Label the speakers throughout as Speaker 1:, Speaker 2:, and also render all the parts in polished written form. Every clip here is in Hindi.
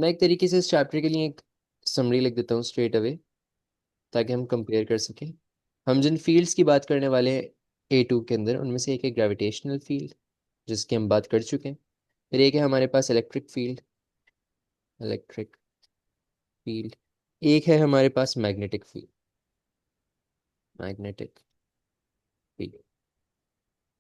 Speaker 1: मैं एक तरीके से इस चैप्टर के लिए एक समरी लिख देता हूँ स्ट्रेट अवे, ताकि हम कंपेयर कर सकें। हम जिन फील्ड्स की बात करने वाले हैं A2 के अंदर, उनमें से एक है ग्रेविटेशनल फील्ड, जिसकी हम बात कर चुके हैं। फिर एक है हमारे पास इलेक्ट्रिक फील्ड, इलेक्ट्रिक फील्ड। एक है हमारे पास magnetic field, magnetic field.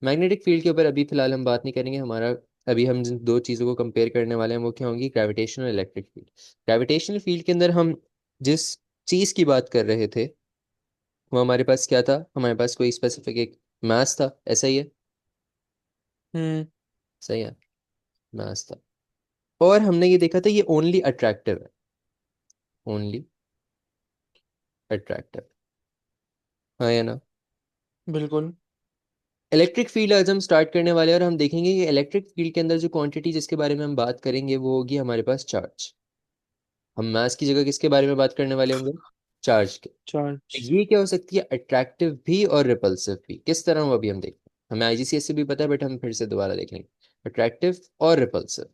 Speaker 1: Magnetic field के ऊपर अभी फिलहाल हम बात नहीं करेंगे। हमारा अभी हम जिन दो चीज़ों को कंपेयर करने वाले हैं वो क्या होंगी, ग्रेविटेशनल और इलेक्ट्रिक फील्ड। ग्रेविटेशनल फील्ड के अंदर हम जिस चीज़ की बात कर रहे थे वो हमारे पास क्या था, हमारे पास कोई स्पेसिफिक एक मास था, ऐसा ही है?
Speaker 2: हम्म।
Speaker 1: सही है, मास था। और हमने ये देखा था ये ओनली अट्रैक्टिव है, ओनली अट्रैक्टिव, हाँ या ना?
Speaker 2: बिल्कुल।
Speaker 1: इलेक्ट्रिक फील्ड आज हम स्टार्ट करने वाले हैं और हम देखेंगे कि इलेक्ट्रिक फील्ड के अंदर जो क्वांटिटी जिसके बारे में हम बात करेंगे वो होगी हमारे पास चार्ज। हम मास की जगह किसके बारे में बात करने वाले होंगे, चार्ज के।
Speaker 2: चार्ज।
Speaker 1: ये क्या हो सकती है, अट्रैक्टिव भी और रिपल्सिव भी। किस तरह वो अभी हम देखते हैं, हमें आईजीसीएस से भी पता है बट हम फिर से दोबारा देख लेंगे। अट्रैक्टिव और रिपल्सिव,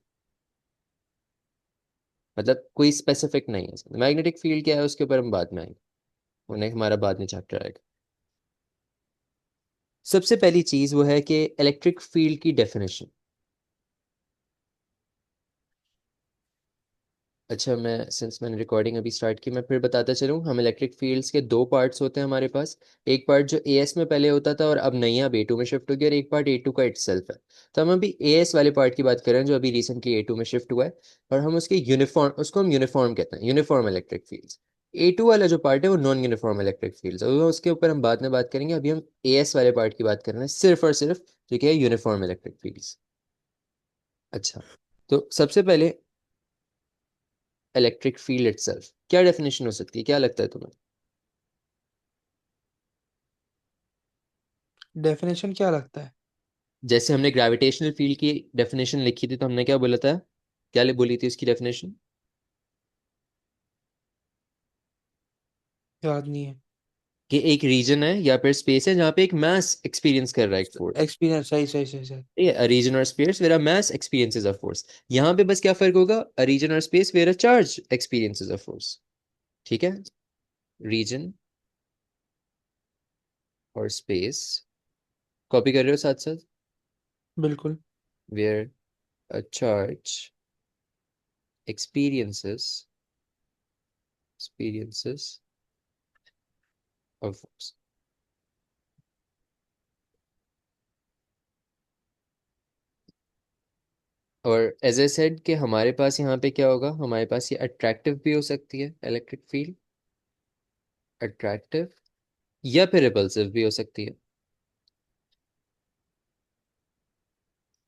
Speaker 1: मतलब कोई स्पेसिफिक नहीं है। मैग्नेटिक फील्ड क्या है उसके ऊपर हम बाद में आएंगे, उन्हें हमारा बाद में चैप्टर आएगा। सबसे पहली चीज वो है कि इलेक्ट्रिक फील्ड की डेफिनेशन। अच्छा, मैं सिंस मैंने रिकॉर्डिंग अभी स्टार्ट की, मैं फिर बताता चलूँ। हम इलेक्ट्रिक फील्ड्स के दो पार्ट्स होते हैं हमारे पास। एक पार्ट जो एएस में पहले होता था और अब नहीं, अब A2 में शिफ्ट हो गया, और एक पार्ट A2 का इटसेल्फ है। तो हम अभी एएस वाले पार्ट की बात कर रहे हैं जो अभी रिसेंटली A2 में शिफ्ट हुआ है। और हम उसके यूनिफॉर्म, उसको हम यूनिफॉर्म कहते हैं, यूनिफॉर्म इलेक्ट्रिक फील्ड्स। A2 वाला जो पार्ट है वो नॉन यूनिफॉर्म इलेक्ट्रिक फील्ड्स है, उसके ऊपर हम बाद में बात करेंगे। अभी हम एएस वाले पार्ट की बात कर रहे हैं, सिर्फ और सिर्फ जो कि है यूनिफॉर्म इलेक्ट्रिक फील्ड्स। अच्छा, तो सबसे पहले इलेक्ट्रिक फील्ड इटसेल्फ क्या डेफिनेशन हो सकती है, क्या लगता है तुम्हें?
Speaker 2: डेफिनेशन क्या लगता है?
Speaker 1: जैसे हमने ग्रेविटेशनल फील्ड की डेफिनेशन लिखी थी तो हमने क्या बोला था, बोली थी उसकी डेफिनेशन?
Speaker 2: याद नहीं है।
Speaker 1: कि एक रीजन है या फिर स्पेस है जहाँ पे एक मास एक्सपीरियंस कर रहा है एक फोर्स।
Speaker 2: एक्सपीरियंस, सही सही सही सही।
Speaker 1: ठीक है, अ रीजन और space where a mass experiences a force. यहाँ पे बस क्या फर्क होगा, अ रीजन और space where a charge experiences a force. ठीक है, रीजन और स्पेस, कॉपी कर रहे हो साथ साथ?
Speaker 2: बिल्कुल।
Speaker 1: Where a charge experiences, experiences a force. और एज ए सेड कि हमारे पास यहाँ पे क्या होगा, हमारे पास ये अट्रैक्टिव भी हो सकती है इलेक्ट्रिक फील्ड, अट्रैक्टिव, या फिर रिपल्सिव भी हो सकती है।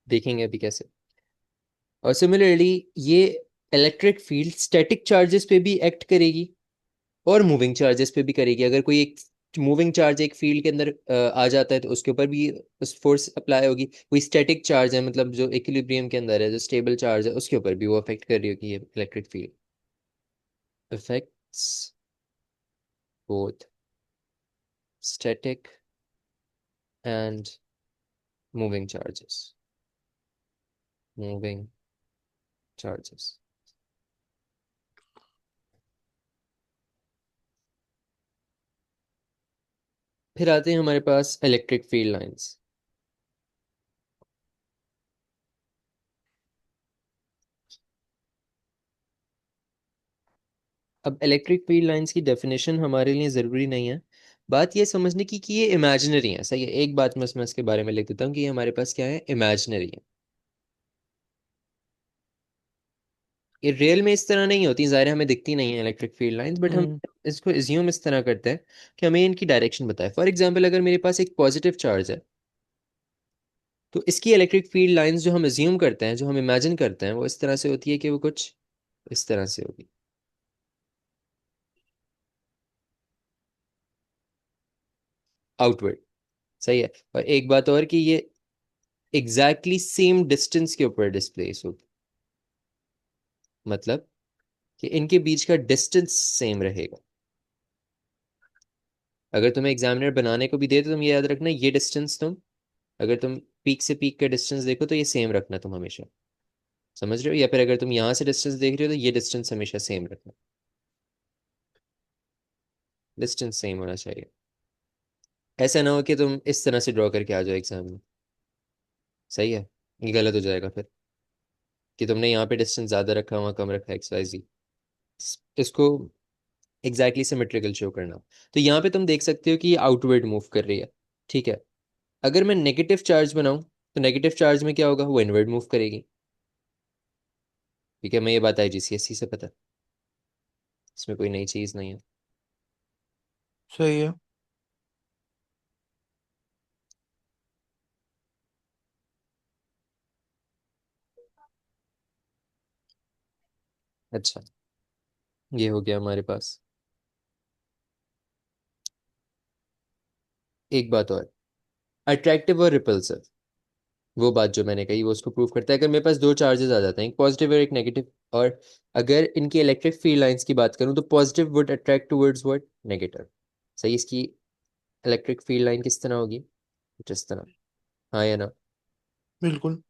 Speaker 1: देखेंगे अभी कैसे। और सिमिलरली ये इलेक्ट्रिक फील्ड स्टैटिक चार्जेस पे भी एक्ट करेगी और मूविंग चार्जेस पे भी करेगी। अगर कोई एक मूविंग चार्ज एक फील्ड के अंदर आ जाता है तो उसके ऊपर भी उस फोर्स अप्लाई होगी। कोई स्टैटिक चार्ज है, मतलब जो इक्विलिब्रियम के अंदर है, जो स्टेबल चार्ज है, उसके ऊपर भी वो अफेक्ट कर रही होगी ये electric field. Affects both static and moving charges, moving charges. फिर आते हैं हमारे पास इलेक्ट्रिक फील्ड लाइंस। अब इलेक्ट्रिक फील्ड लाइंस की डेफिनेशन हमारे लिए ज़रूरी नहीं है। बात ये समझने की कि ये इमेजिनरी है, सही है। एक बात मैं इसके बारे में लिख देता हूँ कि ये हमारे पास क्या है, इमेजिनरी है। ये रियल में इस तरह नहीं होती, ज़ाहिर है हमें दिखती नहीं है इलेक्ट्रिक फील्ड लाइंस, बट हम
Speaker 2: हम्म।
Speaker 1: इसको एज्यूम इस तरह करते हैं कि हमें इनकी डायरेक्शन बताए। फॉर एग्जाम्पल, अगर मेरे पास एक पॉजिटिव चार्ज है तो इसकी इलेक्ट्रिक फील्ड लाइंस जो हम एज्यूम करते हैं, जो हम इमेजिन करते हैं, वो इस तरह से होती है कि वो कुछ इस तरह से होगी, आउटवर्ड। सही है। और एक बात और कि ये एग्जैक्टली सेम डिस्टेंस के ऊपर डिस्प्लेस होगी, मतलब कि इनके बीच का डिस्टेंस सेम रहेगा। अगर तुम्हें एग्जामिनर बनाने को भी दे तो तुम ये याद रखना, ये डिस्टेंस तुम, अगर तुम पीक से पीक का डिस्टेंस देखो तो ये सेम रखना तुम हमेशा। समझ रहे हो? या फिर अगर तुम यहाँ से डिस्टेंस देख रहे हो तो ये डिस्टेंस हमेशा सेम रखना, डिस्टेंस सेम होना चाहिए। ऐसा ना हो कि तुम इस तरह से ड्रॉ करके आ जाओ एग्जाम में। सही है? ये गलत हो जाएगा फिर, कि तुमने यहाँ पे डिस्टेंस ज़्यादा रखा, वहाँ कम रखा, एक्स वाई जी। इसको एग्जैक्टली सिमेट्रिकल शो करना। तो यहाँ पे तुम देख सकते हो कि ये आउटवर्ड मूव कर रही है। ठीक है। अगर मैं नेगेटिव चार्ज बनाऊं तो नेगेटिव चार्ज में क्या होगा, वो इनवर्ड मूव करेगी। ठीक है, मैं ये बात आई जीसीएससी से पता, इसमें कोई नई चीज़ नहीं है।
Speaker 2: सही है।
Speaker 1: अच्छा, ये हो गया हमारे पास। एक बात और, अट्रैक्टिव और रिपल्सिव, वो बात जो मैंने कही वो उसको प्रूव करता है। अगर मेरे पास दो चार्जेस आ जाते हैं, एक पॉजिटिव और एक नेगेटिव, और अगर इनकी इलेक्ट्रिक फील्ड लाइंस की बात करूं तो positive would attract towards what, negative. सही, इसकी इलेक्ट्रिक फील्ड लाइन किस तरह होगी, कुछ इस तरह। हाँ या ना?
Speaker 2: बिल्कुल।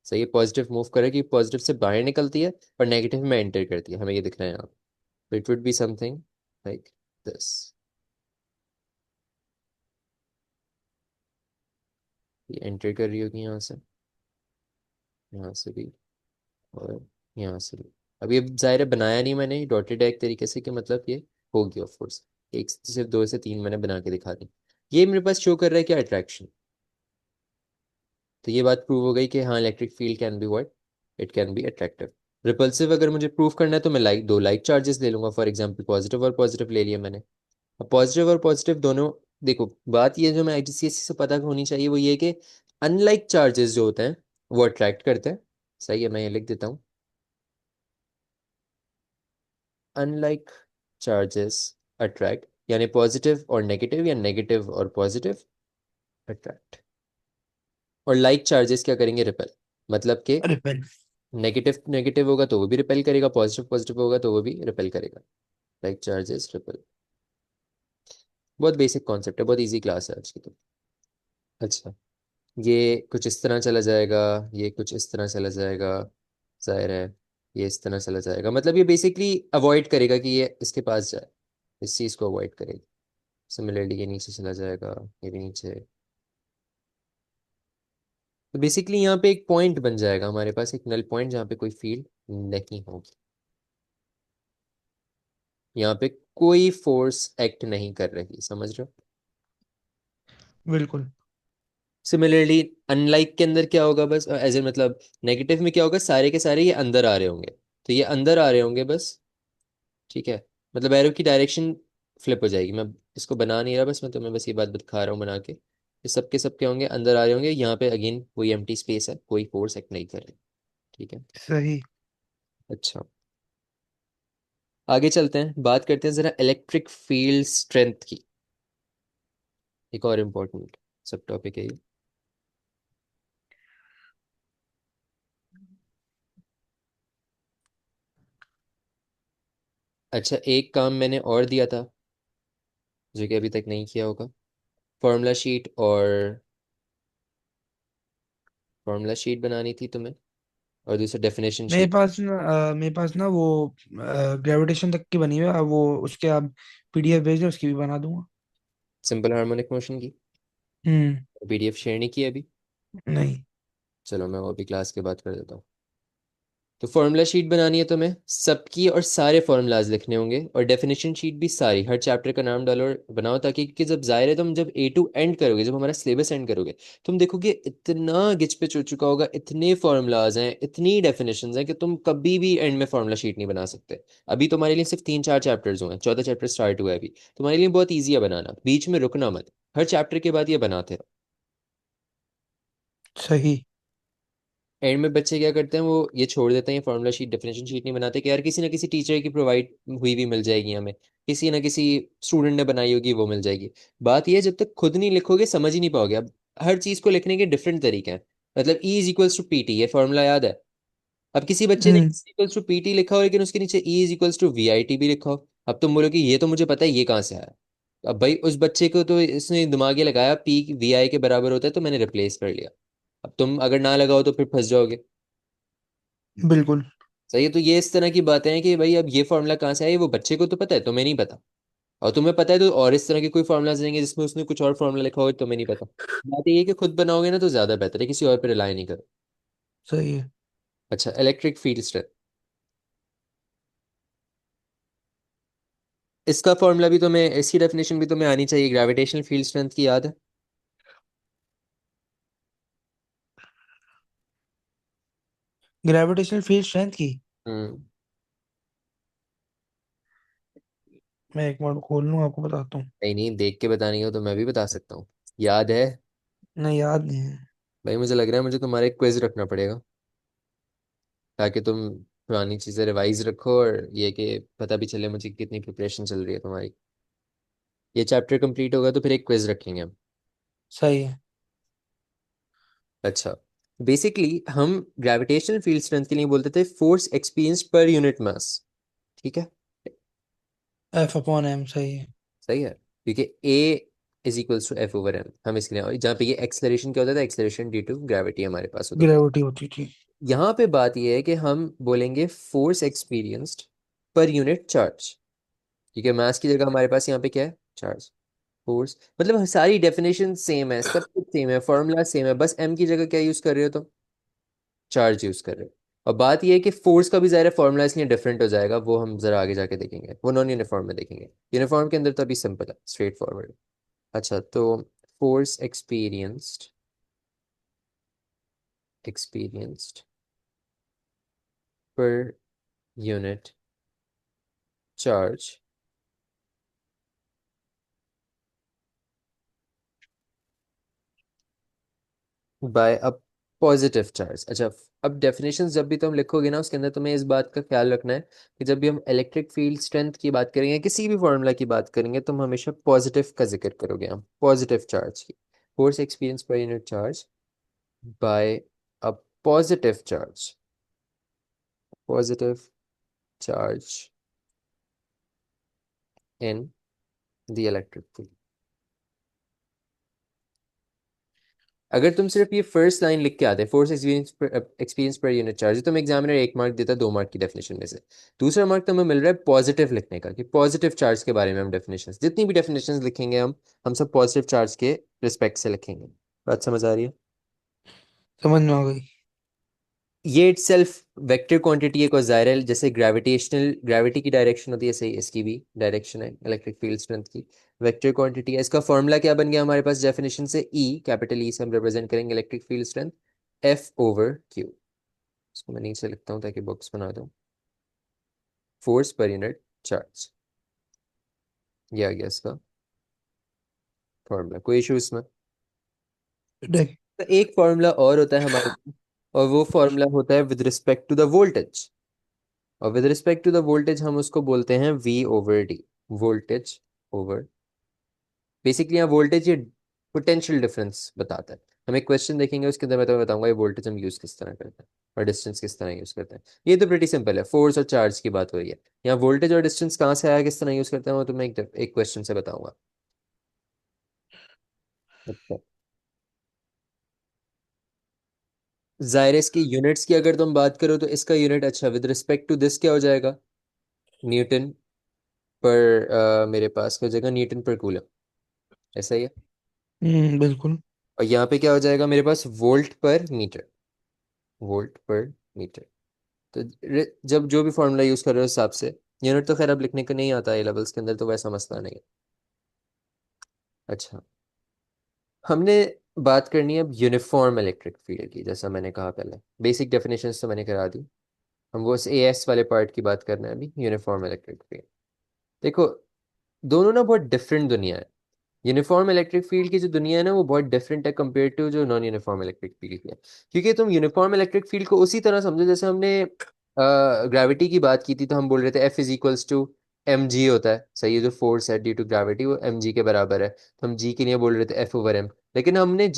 Speaker 1: सही है, पॉजिटिव मूव करेगी, पॉजिटिव से बाहर निकलती है और नेगेटिव में एंटर करती है, हमें ये दिख रहा है यहाँ। तो it would be something like this. ये एंटर कर रही होगी यहाँ से, यहाँ से भी, और यहाँ से भी। अभी अब जाहिर है बनाया नहीं मैंने डॉटेड है एक तरीके से, कि मतलब ये होगी ऑफ कोर्स। एक सिर्फ दो से तीन मैंने बना के दिखा दी। ये मेरे पास शो कर रहा है क्या, अट्रैक्शन। तो ये बात प्रूव हो गई कि हाँ, electric field can be what, it can be attractive. Repulsive अगर मुझे प्रूव करना है तो मैं लाइक दो लाइक चार्जेस ले लूंगा, फॉर एग्जाम्पल पॉजिटिव और पॉजिटिव ले लिया मैंने। अब पॉजिटिव और पॉजिटिव दोनों, देखो बात ये जो मैं आईजीसीएससी से पता होनी चाहिए वो ये कि अनलाइक चार्जेस जो होते हैं वो अट्रैक्ट करते हैं। सही है, मैं ये लिख देता हूँ, अनलाइक चार्जेस अट्रैक्ट, यानी पॉजिटिव और नेगेटिव या नेगेटिव और पॉजिटिव अट्रैक्ट। और लाइक चार्जेस क्या करेंगे, रिपेल। मतलब कि
Speaker 2: रिपेल।
Speaker 1: नेगेटिव नेगेटिव होगा तो वो भी रिपेल करेगा, पॉजिटिव पॉजिटिव होगा तो वो भी रिपेल करेगा। Like charges repel. बहुत बेसिक कॉन्सेप्ट है, बहुत इजी क्लास है आज की तो। अच्छा, ये कुछ इस तरह चला जाएगा, ये कुछ इस तरह चला जाएगा, जाहिर है ये इस तरह चला जाएगा, मतलब ये बेसिकली अवॉइड करेगा कि ये इसके पास जाए, इस चीज़ को अवॉइड करेगा। सिमिलरली ये नीचे चला जाएगा, ये भी नीचे। तो बेसिकली यहाँ पे एक पॉइंट बन जाएगा हमारे पास, एक नल पॉइंट जहाँ पे कोई फील्ड नहीं होगी। यहाँ पे कोई फोर्स एक्ट नहीं कर रही, समझ रहे हो?
Speaker 2: बिल्कुल।
Speaker 1: सिमिलरली अनलाइक के अंदर क्या होगा, बस एज ए मतलब नेगेटिव में क्या होगा, सारे के सारे ये अंदर आ रहे होंगे, तो ये अंदर आ रहे होंगे बस। ठीक है, मतलब एरो की डायरेक्शन फ्लिप हो जाएगी। मैं इसको बना नहीं रहा, बस मैं तुम्हें बस ये बात दिखा रहा हूँ बना के। ये सबके सब क्या होंगे, अंदर आ रहे होंगे, यहाँ पे अगेन कोई एम्प्टी स्पेस है, कोई फोर्स एक्ट नहीं कर रही। ठीक है।
Speaker 2: सही।
Speaker 1: अच्छा, आगे चलते हैं, बात करते हैं जरा इलेक्ट्रिक फील्ड स्ट्रेंथ की। एक और इम्पोर्टेंट सब टॉपिक है ये। अच्छा, एक काम मैंने और दिया था जो कि अभी तक नहीं किया होगा, फॉर्मूला शीट, और फॉर्मूला शीट बनानी थी तुम्हें, और दूसरा डेफिनेशन शीट।
Speaker 2: मेरे पास ना वो ग्रेविटेशन तक की बनी हुई है, अब वो उसके आप पीडीएफ भेज दो, उसकी भी बना दूंगा।
Speaker 1: सिंपल हार्मोनिक मोशन की
Speaker 2: हम्म।
Speaker 1: पीडीएफ शेयर नहीं की अभी?
Speaker 2: नहीं।
Speaker 1: चलो मैं वो भी क्लास के बाद कर देता हूँ। तो फॉर्मूला शीट बनानी है तुम्हें, सबकी और सारे फॉर्मूलाज लिखने होंगे, और डेफिनेशन शीट भी सारी, हर चैप्टर का नाम डालो और बनाओ, ताकि क्योंकि जब जाहिर है तुम जब ए टू एंड करोगे, जब हमारा सिलेबस एंड करोगे, तुम देखोगे इतना गिच पिच हो चुका होगा, इतने फॉर्मूलाज हैं, इतनी डेफिनेशंस हैं कि तुम कभी भी एंड में फॉर्मूला शीट नहीं बना सकते। अभी तुम्हारे लिए सिर्फ तीन चार चैप्टर्स हुए हैं, चौथा चैप्टर स्टार्ट हुआ है अभी, तुम्हारे लिए बहुत ईजी है बनाना, बीच में रुकना मत, हर चैप्टर के बाद ये बनाते रहो।
Speaker 2: सही।
Speaker 1: एंड में बच्चे क्या करते हैं, वो ये छोड़ देते हैं, फॉर्मूला शीट डेफिनेशन शीट नहीं बनाते, कि यार किसी ना किसी टीचर की प्रोवाइड हुई भी मिल जाएगी हमें, किसी ना किसी स्टूडेंट ने बनाई होगी वो मिल जाएगी। बात ये है, जब तक खुद नहीं लिखोगे समझ ही नहीं पाओगे। अब हर चीज को लिखने के डिफरेंट तरीके हैं, मतलब E is equals to P T, ये फॉर्मूला याद है? अब किसी बच्चे ने
Speaker 2: हम्म।
Speaker 1: इक्वल्स टू पी टी लिखा हो, लेकिन उसके नीचे E is equals to V I T भी लिखा हो। अब तुम बोलोगे ये तो मुझे पता है, ये कहाँ से आया? अब भाई उस बच्चे को तो इसने दिमाग ये लगाया पी वी आई के बराबर होता है, तो मैंने रिप्लेस कर लिया। अब तुम अगर ना लगाओ तो फिर फंस जाओगे।
Speaker 2: बिल्कुल।
Speaker 1: सही है, तो ये इस तरह की बातें हैं कि भाई अब ये फॉर्मूला कहाँ से आया, वो बच्चे को तो पता है, तुम्हें नहीं पता। और तुम्हें पता है तो और इस तरह के कोई फॉर्मूलाज देंगे जिसमें उसने कुछ और फॉर्मूला लिखा हो, तुम्हें नहीं पता। बात ये है कि खुद बनाओगे ना तो ज्यादा बेहतर है, किसी और पे रिलाई नहीं करो।
Speaker 2: सही है।
Speaker 1: अच्छा, इलेक्ट्रिक फील्ड स्ट्रेंथ, इसका फॉर्मूला भी तुम्हें, इसकी डेफिनेशन भी तुम्हें आनी चाहिए, ग्रेविटेशनल फील्ड स्ट्रेंथ की, याद है?
Speaker 2: ग्रेविटेशनल फील्ड स्ट्रेंथ की।
Speaker 1: हम्म।
Speaker 2: मैं एक मिनट खोल लूँ, आपको बताता हूँ।
Speaker 1: नहीं नहीं, देख के बतानी हो तो मैं भी बता सकता हूँ। याद है?
Speaker 2: नहीं, याद नहीं है।
Speaker 1: भाई मुझे लग रहा है मुझे तुम्हारा एक क्विज रखना पड़ेगा, ताकि तुम पुरानी चीजें रिवाइज रखो, और ये कि पता भी चले मुझे कितनी प्रिपरेशन चल रही है तुम्हारी। ये चैप्टर कंप्लीट होगा तो फिर एक क्विज रखेंगे हम।
Speaker 2: सही है।
Speaker 1: अच्छा, बेसिकली हम ग्रेविटेशनल फील्ड स्ट्रेंथ के लिए बोलते थे force experience per unit mass. ठीक है,
Speaker 2: F/m, सही है।
Speaker 1: सही है, क्योंकि A is equals to F over M, हम इसके लिए, और जहाँ पे ये एक्सेलरेशन क्या होता था, एक्सेलरेशन ड्यू टू ग्रेविटी हमारे पास होता था।
Speaker 2: ग्रेविटी होती थी।
Speaker 1: यहाँ पे बात ये है कि हम बोलेंगे फोर्स एक्सपीरियंस्ड पर यूनिट चार्ज। ठीक है, मास की जगह हमारे पास यहाँ पे क्या है, चार्ज। फोर्स मतलब सारी डेफिनेशन सेम है, सब कुछ सेम है, फॉर्मूला सेम है, बस एम की जगह क्या यूज कर रहे हो तुम, चार्ज यूज कर रहे हो। और बात यह है कि फोर्स का भी ज़ाहिर फॉर्मूला इसलिए डिफरेंट हो जाएगा, वो हम जरा आगे जाके देखेंगे, वो नॉन यूनिफॉर्म में देखेंगे। यूनिफॉर्म के अंदर तो अभी सिंपल है, स्ट्रेट फॉरवर्ड। अच्छा, तो फोर्स एक्सपीरियंस्ड, एक्सपीरियंस्ड पर unit charge by a positive charge. अच्छा, अब डेफिनेशंस जब भी तुम लिखोगे ना, उसके अंदर तुम्हें इस बात का ख्याल रखना है कि जब भी हम इलेक्ट्रिक फील्ड स्ट्रेंथ की बात करेंगे, किसी भी फॉर्मूला की बात करेंगे, तुम हमेशा पॉजिटिव का जिक्र करोगे, हम पॉजिटिव चार्ज की। Force experience per unit charge by a positive charge, positive charge in the electric field. अगर तुम सिर्फ ये फर्स्ट लाइन लिख के आते, force experience per unit charge, तो एग्जामिनर 1 मार्क देता 2 मार्क की डेफिनेशन में से। दूसरा मार्क तुम्हें मिल रहा है पॉजिटिव लिखने का, कि पॉजिटिव चार्ज के बारे में हम डेफिनेशन, जितनी भी डेफिनेशन लिखेंगे हम सब पॉजिटिव चार्ज के रिस्पेक्ट से लिखेंगे। बात समझ आ रही है?
Speaker 2: समझ में आ गई।
Speaker 1: ये इटसेल्फ वेक्टर क्वांटिटी है, को ज़ाहिर है जैसे ग्रेविटेशनल, ग्रेविटी की डायरेक्शन होती है, सही इसकी भी डायरेक्शन है इलेक्ट्रिक फील्ड स्ट्रेंथ की। वेक्टर क्वांटिटी है, इसका फॉर्मूला क्या बन गया हमारे पास डेफिनेशन से, ई, कैपिटल ई से हम रिप्रेजेंट करेंगे electric field strength, F over Q. इसको मैं नीचे लिखता हूँ ताकि बॉक्स बना दूँ। फोर्स पर यूनिट चार्ज, ये आ गया इसका फॉर्मूला, कोई इशू इसमें?
Speaker 2: नहीं।
Speaker 1: तो एक फॉर्मूला और होता है हमारे पास, और वो फॉर्मूला होता है with respect to the voltage. और with respect to the voltage हम उसको बोलते हैं V over D, voltage over. Basically यहाँ वोल्टेज ये पोटेंशियल डिफरेंस बताता है। हम एक क्वेश्चन देखेंगे, उसके अंदर मैं तुम्हें बताऊंगा ये वोल्टेज हम यूज किस तरह करते हैं, और डिस्टेंस किस तरह यूज करते हैं। ये तो प्रीटी सिंपल है, फोर्स और चार्ज की बात हो रही है। यहाँ वोल्टेज और डिस्टेंस कहाँ से आया, किस तरह यूज करते हैं, वो तुम्हें एक क्वेश्चन से बताऊंगा। अच्छा, जायरस की यूनिट्स की अगर तुम बात करो तो इसका यूनिट, अच्छा विद रिस्पेक्ट टू दिस क्या हो जाएगा, न्यूटन पर मेरे पास हो जाएगा न्यूटन पर कूलम, ऐसा ही है।
Speaker 2: बिल्कुल।
Speaker 1: और यहाँ पे क्या हो जाएगा मेरे पास, वोल्ट पर मीटर, वोल्ट पर मीटर। तो जब जो भी फॉर्मूला यूज कर रहे हो उस हिसाब से, यूनिट तो खैर अब लिखने को नहीं आता है लेवल्स के अंदर, तो वैसा मसला नहीं है। अच्छा, हमने बात करनी है अब यूनिफॉर्म इलेक्ट्रिक फील्ड की, जैसा मैंने कहा पहले, बेसिक डेफिनेशंस तो मैंने करा दी। हम वो ए एस वाले पार्ट की बात करना है अभी, यूनिफॉर्म इलेक्ट्रिक फील्ड। देखो, दोनों ना बहुत डिफरेंट दुनिया है। यूनिफॉर्म इलेक्ट्रिक फील्ड की जो दुनिया है ना, वो बहुत डिफरेंट है कंपेयर टू जो नॉन यूनिफॉर्म इलेक्ट्रिक फील्ड की है। क्योंकि तुम यूनिफॉर्म इलेक्ट्रिक फील्ड को उसी तरह समझो जैसे हमने ग्रेविटी की बात की थी, तो हम बोल रहे थे F is equals to M G होता है, सही है, जो फोर्स है ड्यू टू ग्रेविटी वो एम जी के बराबर है, तो हम जी के लिए बोल रहे थे एफ ओवर एम। लेकिन हमने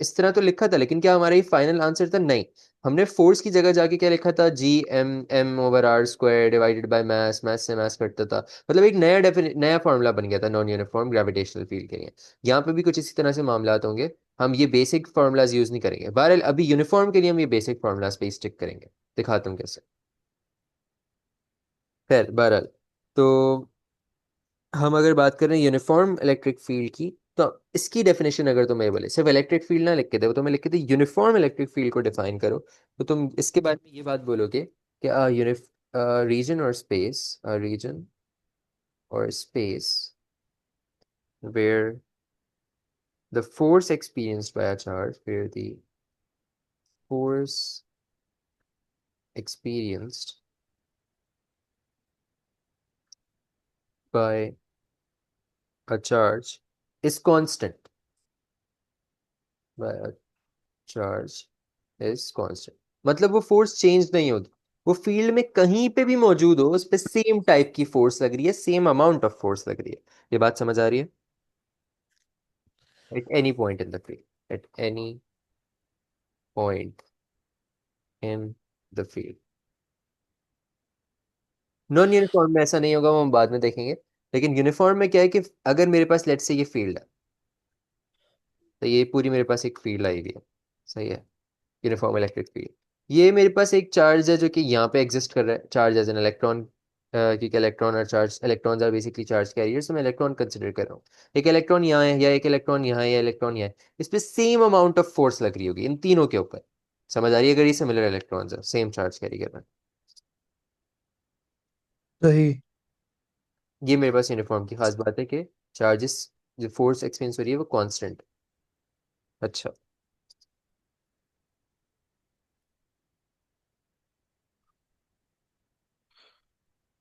Speaker 1: इस तरह तो लिखा था, लेकिन क्या हमारा ये फाइनल आंसर था, नहीं। हमने फोर्स की जगह जाके क्या लिखा था, G M M over R square divided by mass, mass से मास कटता था। मतलब एक नया फॉर्मूला बन गया था नॉन यूनिफॉर्म ग्रेविटेशनल फील्ड के लिए। यहाँ पे भी कुछ इसी तरह से मामलात होंगे, हम ये बेसिक फार्मूलाज यूज नहीं करेंगे। बहरहाल अभी यूनिफॉर्म के लिए हम ये बेसिक फार्मूलाज पे स्टिक करेंगे। दिखाता हूँ कैसे। खैर बहरहाल, तो हम अगर बात करें यूनिफॉर्म इलेक्ट्रिक फील्ड की, तो इसकी डेफिनेशन अगर तुम्हें बोले सिर्फ इलेक्ट्रिक फील्ड ना लिख के दे, वो तुम्हें लिख के दे यूनिफॉर्म इलेक्ट्रिक फील्ड को डिफाइन करो, तो तुम इसके बारे में ये बात बोलोगे कि यूनिफ रीजन और स्पेस, रीजन और space where the force experienced by a charge, where the force experienced by a charge is constant, by a charge is constant, मतलब वो फोर्स चेंज नहीं होती, वो फील्ड में कहीं पे भी मौजूद हो उस पे सेम टाइप की फोर्स लग रही है, सेम अमाउंट ऑफ फोर्स लग रही है। ये बात समझ आ रही है? At any point in the field, at any point in the field. Non uniform में ऐसा नहीं होगा, वो हम बाद में देखेंगे। लेकिन यूनिफॉर्म में क्या है कि अगर मेरे पास लेट्स से ये फील्ड है, तो ये पूरी मेरे पास एक फील्ड आई हुई है, सही है, यूनिफॉर्म इलेक्ट्रिक फील्ड। ये मेरे पास एक चार्ज है जो कि यहाँ पे एग्जिस्ट कर रहा है, चार्ज एज एन इलेक्ट्रॉन, क्योंकि इलेक्ट्रॉन और charge, electrons are basically charge carriers, तो मैं इलेक्ट्रॉन कंसिडर कर रहा हूँ। एक इलेक्ट्रॉन यहाँ है, या एक इलेक्ट्रॉन यहाँ है, या इलेक्ट्रॉन यहाँ है, इस पे सेम अमाउंट ऑफ फोर्स लग रही होगी इन तीनों के ऊपर। समझ आ रही है? अगर ये सिमिलर इलेक्ट्रॉन्स है, सेम चार्ज कैरी कर रहे हैं।
Speaker 2: सही।
Speaker 1: ये मेरे पास यूनिफॉर्म की खास बात है कि चार्जेस, जो फोर्स एक्सपीरियंस हो रही है वो कांस्टेंट। अच्छा,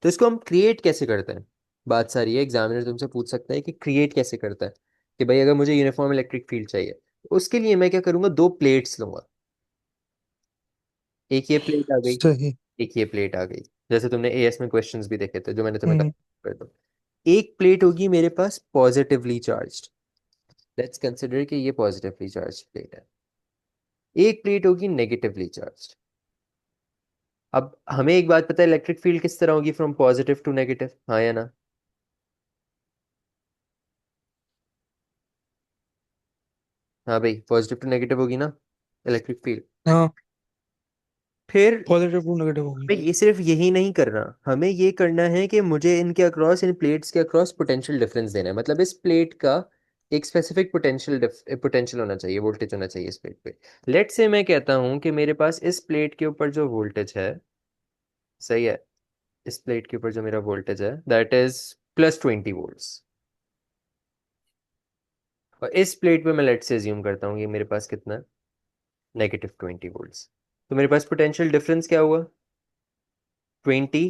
Speaker 1: तो इसको हम क्रिएट कैसे करते हैं? बात सारी है, एग्जामिनर तुमसे पूछ सकता है कि क्रिएट कैसे करता है, कि भाई अगर मुझे यूनिफॉर्म इलेक्ट्रिक फील्ड चाहिए, तो उसके लिए मैं क्या करूंगा, दो प्लेट्स लूंगा। एक ये प्लेट आ गई,
Speaker 2: सही।
Speaker 1: एक ये प्लेट आ गई, जैसे तुमने एएस में क्वेश्चंस भी देखे थे जो मैंने तुम्हें कहा,
Speaker 2: हम्म।
Speaker 1: कर दो। एक प्लेट होगी मेरे पास पॉजिटिवली चार्ज्ड, लेट्स कंसिडर कि ये पॉजिटिवली चार्ज प्लेट है। एक प्लेट होगी नेगेटिवली चार्ज्ड। अब हमें एक बात पता है, इलेक्ट्रिक फील्ड किस तरह होगी, फ्रॉम पॉजिटिव टू नेगेटिव, हाँ या ना? हाँ भाई, पॉजिटिव टू नेगेटिव होगी ना इलेक्ट्रिक फील्ड।
Speaker 2: हाँ,
Speaker 1: फिर
Speaker 2: पॉजिटिव टू नेगेटिव होगी।
Speaker 1: हमें ये सिर्फ यही नहीं करना, हमें ये करना है कि मुझे इनके अक्रॉस, इन प्लेट्स के अक्रॉस पोटेंशियल डिफरेंस देना है, मतलब इस प्लेट का एक स्पेसिफिक पोटेंशियल होना चाहिए, वोल्टेज होना चाहिए इस प्लेट पे। लेट से मैं कहता हूँ कि मेरे पास इस प्लेट के ऊपर जो वोल्टेज है, सही है, इस प्लेट के ऊपर जो मेरा वोल्टेज है दैट इज +20 वोल्ट्स, और इस प्लेट पे मैं लेट से अज्यूम करता हूँ कि मेरे पास कितना है, -20 वोल्ट्स। तो मेरे पास पोटेंशियल डिफरेंस क्या हुआ, 20।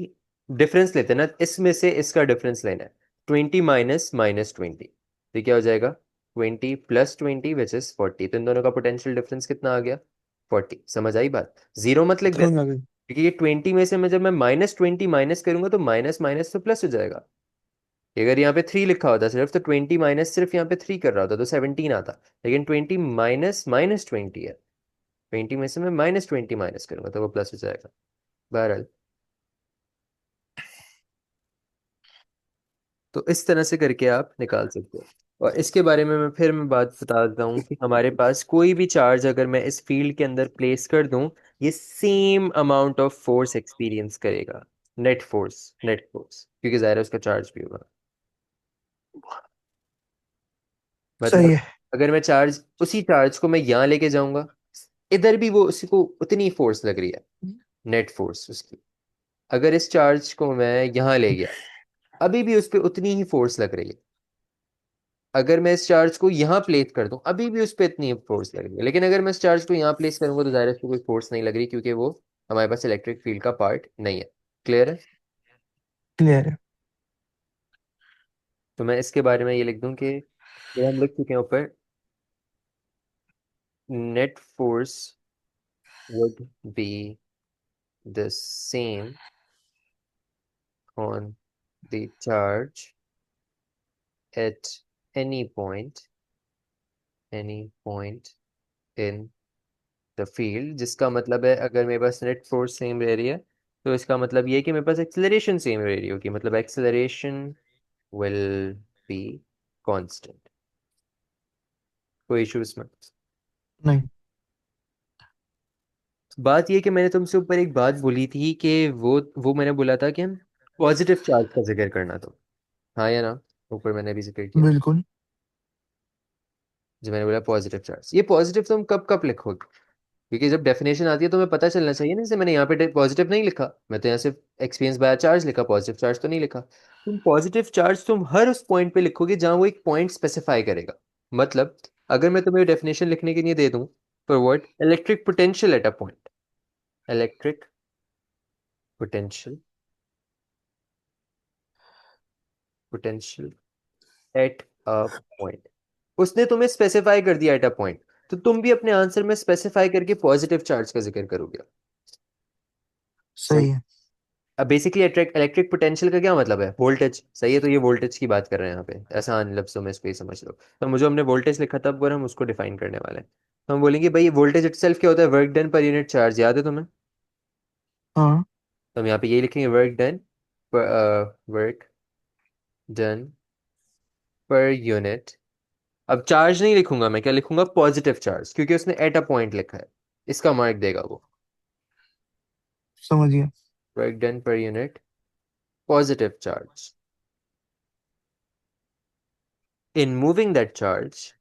Speaker 1: डिफरेंस लेते हैं ना, इसमें से इसका डिफरेंस लेना है, 20 माइनस -20, तो क्या हो जाएगा, 20 + 20 विच इज 40। तो इन दोनों का पोटेंशियल डिफरेंस कितना आ गया, 40। समझ आई बात? जीरो मत लिख
Speaker 2: समझ
Speaker 1: देना,
Speaker 2: में आ गई।
Speaker 1: क्योंकि ये 20 में से मैं, जब मैं -20 माइनस करूंगा तो माइनस माइनस तो प्लस हो जाएगा। अगर यहाँ पे 3 लिखा होता सिर्फ, तो 20 माइनस सिर्फ यहाँ पे 3 कर रहा होता तो 17 आता। लेकिन 20 माइनस -20 है, 20 में से मैं -20 माइनस करूंगा तो वो प्लस हो जाएगा। बहरहाल, तो इस तरह से करके आप निकाल सकते हो। और इसके बारे में मैं बात बता देता हूँ कि हमारे पास कोई भी चार्ज अगर मैं इस फील्ड के अंदर प्लेस कर दूं, ये same amount of force experience करेगा, नेट फोर्स, क्योंकि ज़ाहिर है उसका चार्ज भी होगा।
Speaker 2: सही
Speaker 1: मतलब
Speaker 2: है।
Speaker 1: अगर मैं चार्ज, उसी चार्ज को मैं यहाँ लेके जाऊंगा, इधर भी वो उसी को उतनी फोर्स लग रही है, नेट फोर्स उसकी। अगर इस चार्ज को मैं यहाँ ले गया, अभी भी उस पर उतनी ही फोर्स लग रही है। अगर मैं इस चार्ज को यहाँ प्लेस कर दूं, अभी भी उस पर इतनी फोर्स लग रही है। लेकिन अगर मैं इस चार्ज को यहाँ प्लेस करूंगा तो ज़ाहिर है उस पर कोई फोर्स नहीं लग रही, क्योंकि वो हमारे पास इलेक्ट्रिक फील्ड का पार्ट नहीं है। क्लियर है?
Speaker 2: क्लियर है।
Speaker 1: तो मैं इसके बारे में ये लिख दूं कि ये हम लिख चुके हैं ऊपर, net force would be the same on the charge at any point, in the field, जिसका मतलब है अगर मेरे पास नेट फोर्स सेम रह रही है, तो इसका मतलब ये है कि मेरे पास एक्सेलरेशन सेम रह रही होगी, मतलब एक्सेलरेशन विल बी कांस्टेंट। कोई इशू इसमें?
Speaker 2: नहीं।
Speaker 1: बात ये कि मैंने तुमसे ऊपर एक बात बोली थी कि वो मैंने बोला था कि हम पॉजिटिव चार्ज का जिक्र करना, तो हाँ या ना? ऊपर मैंने अभी जिक्र किया,
Speaker 2: बिल्कुल।
Speaker 1: जो मैंने बोला पॉजिटिव चार्ज, ये पॉजिटिव तुम कब कब लिखोगे? क्योंकि जब डेफिनेशन आती है तुम्हें पता चलना चाहिए ना। जैसे मैंने यहाँ पे पॉजिटिव नहीं लिखा, मैं तो यहाँ सिर्फ एक्सपीरियंस बाय चार्ज लिखा, पॉजिटिव चार्ज तो नहीं लिखा। तुम पॉजिटिव चार्ज तुम हर उस पॉइंट पे लिखोगे जहाँ वो एक पॉइंट स्पेसिफाई करेगा। मतलब अगर मैं तुम्हें डेफिनेशन लिखने के लिए दे दूं, for what, electric potential at a point, electric potential, potential at a point, उसने तुम्हें स्पेसिफाई कर दिया एट अ पॉइंट, तो तुम भी अपने आंसर में स्पेसिफाई करके पॉजिटिव चार्ज का जिक्र करोगे।
Speaker 2: सही है।
Speaker 1: अब बेसिकली इलेक्ट्रिक पोटेंशियल का क्या मतलब है? वोल्टेज, सही है? तो ये वोल्टेज की बात कर रहे हैं यहाँ पे, आसान लफ्जों में इसको ही समझ लो। तो मुझे हमने वोल्टेज लिखा था, अब हम उसको डिफाइन करने वाले हैं। तो हम बोलेंगे भाई वोल्टेज इटसेल्फ क्या होता है? Work done per unit charge, याद है तुम्हें?
Speaker 2: हाँ।
Speaker 1: तो हम यहाँ पे यही लिखेंगे, वर्क डन पर, वर्क डन पर यूनिट। अब चार्ज नहीं लिखूंगा मैं, क्या लिखूंगा? पॉजिटिव चार्ज, क्योंकि उसने एट अ पॉइंट लिखा है, इसका मार्क देगा वो।
Speaker 2: समझ गया।
Speaker 1: Work done per unit positive charge, in moving that charge,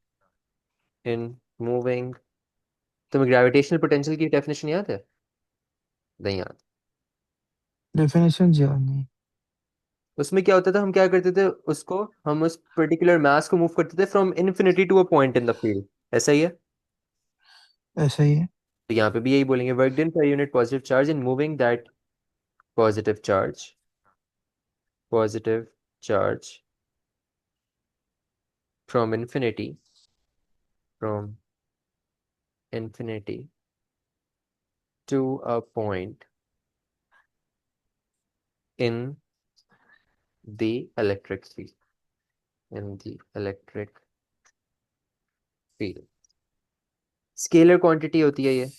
Speaker 1: in moving. तुम्हें ग्रेविटेशनल पोटेंशियल की डेफिनेशन याद है? नहीं याद?
Speaker 2: डेफिनेशन याद नहीं।
Speaker 1: उसमें क्या होता था, हम क्या करते थे उसको, हम उस पर्टिकुलर मास को मूव करते थे from infinity to a point in the field, ऐसा ही है?
Speaker 2: ऐसा ही है।
Speaker 1: तो यहाँ पे भी यही बोलेंगे, work done per unit positive charge in moving that positive charge, positive charge from infinity, from infinity to a point in the electric field, in the electric field। Scalar quantity होती है ये,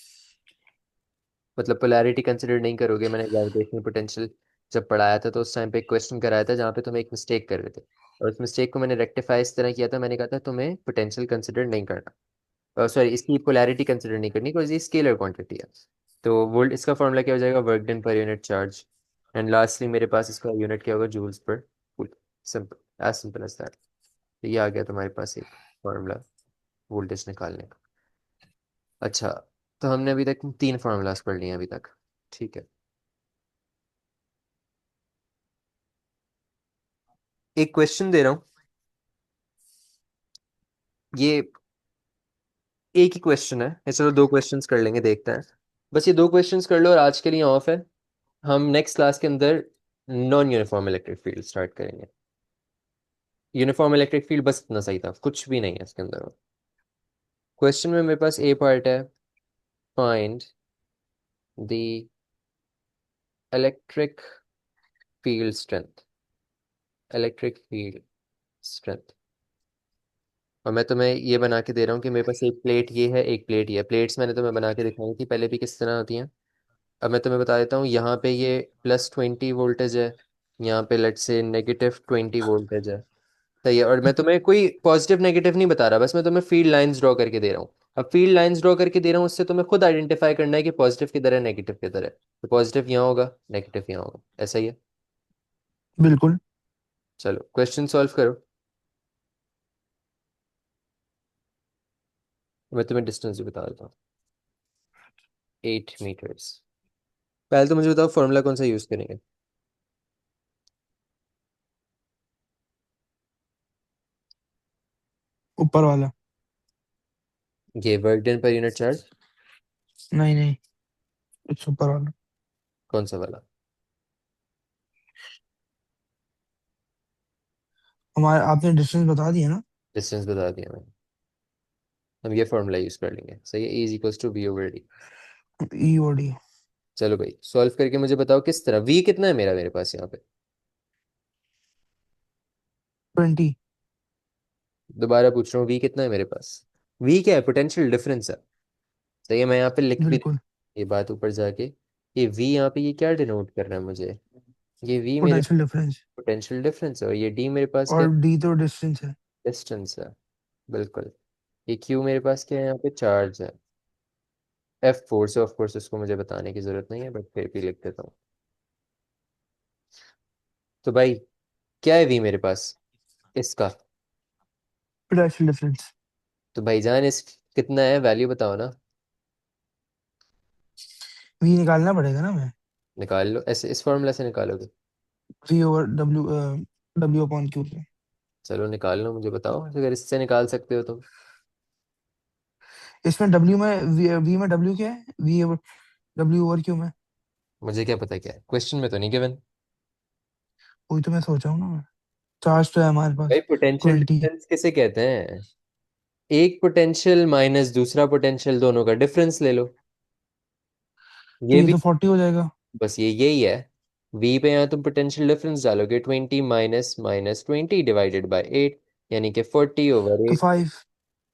Speaker 1: मतलब पोलैरिटी कंसिडर नहीं करोगे। मैंने ग्रेविटेशनल पोटेंशियल जब पढ़ाया था तो उस टाइम पे एक क्वेश्चन कराया था जहाँ पे तुम एक मिस्टेक कर रहे थे, और उस मिस्टेक को मैंने रेक्टिफाई इस तरह किया था, मैंने कहा था तुम्हें पोटेंशियल कंसिडर नहीं करना, सॉरी इसकी पोलैरिटी कंसिडर नहीं करनी, बिकॉज ये स्केलर क्वांटिटी है। तो वोल्ट, इसका फॉर्मूला क्या हो जाएगा? Work done per unit charge, and lastly मेरे पास इसका यूनिट क्या होगा? Joules per coulomb. Simple, as simple as that. तो ये आ गया तुम्हारे पास एक फॉर्मूला वोल्टेज निकालने का। अच्छा, तो हमने अभी तक तीन फार्मूलाज पढ़ लिए हैं अभी तक, ठीक है। एक क्वेश्चन दे रहा हूँ, ये एक ही क्वेश्चन है, ये चलो दो क्वेश्चंस कर लेंगे, देखते हैं। बस ये दो क्वेश्चंस कर लो और आज के लिए ऑफ है। हम नेक्स्ट क्लास के अंदर non uniform electric field start करेंगे। यूनिफॉर्म इलेक्ट्रिक फील्ड बस इतना सही था, कुछ भी नहीं है इसके अंदर। क्वेश्चन में मेरे पास ए पार्ट है, find the electric field strength, electric field strength. और मैं तुम्हें ये बना के दे रहा हूँ कि मेरे पास एक प्लेट ये है, एक प्लेट ये है। प्लेट्स मैंने तुम्हें बना के दिखाई थी पहले भी किस तरह होती हैं। अब मैं तुम्हें बता देता हूँ, यहाँ पे ये +20 वोल्टेज है, यहाँ पे लेट्स से -20 वोल्टेज है। सही है, और मैं तुम्हें कोई पॉजिटिव नेगेटिव नहीं बता रहा, बस मैं तुम्हें फील्ड लाइंस ड्रॉ करके दे रहा हूँ। अब फील्ड लाइंस ड्रॉ करके दे रहा हूँ, उससे तुम्हें खुद आइडेंटिफाई करना है कि पॉजिटिव किधर है, नेगेटिव किधर है। तो पॉजिटिव यहाँ होगा, नेगेटिव यहाँ होगा, ऐसा ही है।
Speaker 2: बिल्कुल।
Speaker 1: चलो क्वेश्चन सॉल्व करो। मैं तुम्हें डिस्टेंस भी बता देता हूँ, 8 मीटर्स। पहले तो मुझे बताओ फॉर्मूला कौन सा यूज करेंगे?
Speaker 2: ऊपर वाला।
Speaker 1: ये work done per unit charge.
Speaker 2: नहीं नहीं, इट्स ऊपर वाला।
Speaker 1: कौन सा वाला?
Speaker 2: हमारे आपने डिस्टेंस बता दिया ना।
Speaker 1: डिस्टेंस बता दिया मैंने, हम ये फॉर्मूला यूज कर लेंगे, सही है। E is equals to V over D.
Speaker 2: E और डी।
Speaker 1: चलो भाई सॉल्व करके मुझे बताओ किस तरह। V कितना है मेरा, मेरे पास यहाँ पे?
Speaker 2: 20।
Speaker 1: दोबारा पूछ रहा हूँ, V कितना है मेरे पास? V क्या है? पोटेंशियल डिफरेंस है, सही है। मैं यहाँ पे लिख भी
Speaker 2: बिल्कुल।
Speaker 1: ये बात ऊपर जाके, ये V यहाँ पे ये क्या डिनोट कर रहा है मुझे? ये V मेरे
Speaker 2: पोटेंशियल डिफरेंस।
Speaker 1: पोटेंशियल डिफरेंस है, और ये D मेरे पास क्या
Speaker 2: और
Speaker 1: है?
Speaker 2: डी तो डिस्टेंस है।
Speaker 1: डिस्टेंस है, बिल्कुल। ये Q मेरे पास क्या है? यहाँ पे चार्ज है। F4 से, ऑफ कोर्स इसको मुझे बताने की जरूरत नहीं है, बट फिर भी लिख देता हूँ। तो भाई क्या है वी मेरे पास इसका?
Speaker 2: Potential difference.
Speaker 1: तो भाईजान इस कितना है, वैल्यू बताओ ना।
Speaker 2: वी निकालना पड़ेगा ना हमें।
Speaker 1: निकाल लो, ऐसे इस फॉर्मूला से निकालोगे?
Speaker 2: V over W, W upon Q से।
Speaker 1: चलो निकाल लो, मुझे बताओ अगर इससे निकाल सकते हो तो।
Speaker 2: इसमें डब्ल्यू में वी में डब्ल्यू क्या है, V over W over Q में।
Speaker 1: मुझे क्या पता क्या है, क्वेश्चन में तो नहीं गिवन।
Speaker 2: वही तो मैं सोच रहा हूँ ना। चार्ज तो है हमारे
Speaker 1: भाई
Speaker 2: पास
Speaker 1: पोटेंशियल
Speaker 2: 20।
Speaker 1: डिफरेंस किसे कहते हैं? एक पोटेंशियल माइनस दूसरा पोटेंशियल, दोनों का डिफरेंस ले लो।
Speaker 2: तो
Speaker 1: ये
Speaker 2: ये
Speaker 1: भी
Speaker 2: तो 40 हो जाएगा।
Speaker 1: बस यही है। वी पे यहाँ तुम पोटेंशियल डिफरेंस डालोगे, 20 माइनस माइनस 20 डिवाइडेड बाई 8, यानी कि 40/8।
Speaker 2: तो 5।